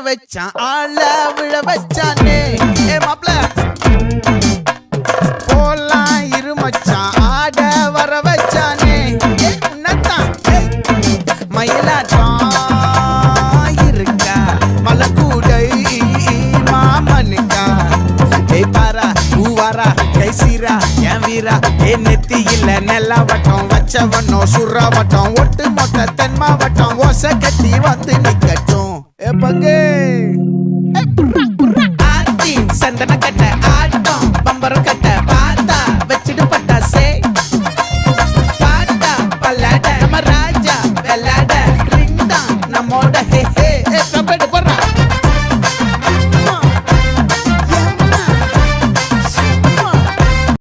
வச்சான் ஆள விழ வச்சானே ஏ மாப்ள போலாம் இருமச்சான் ஆட வர வச்சானே ஏ உன்னதான் மயிலாட்டம் இருக்கா மலக்கூடை மாமனுக்கா ஏ பாரா பூவாரா கைசீரா என் வீரா ஏ நெத்தி இல்ல நெல்லா வட்டம் வச்சவனோ சுறா வட்டம் ஒட்டு மொத்த தென் மாவட்டம் ஓசை கட்டி வந்து நிக்கட்டும் ஏ பங்கே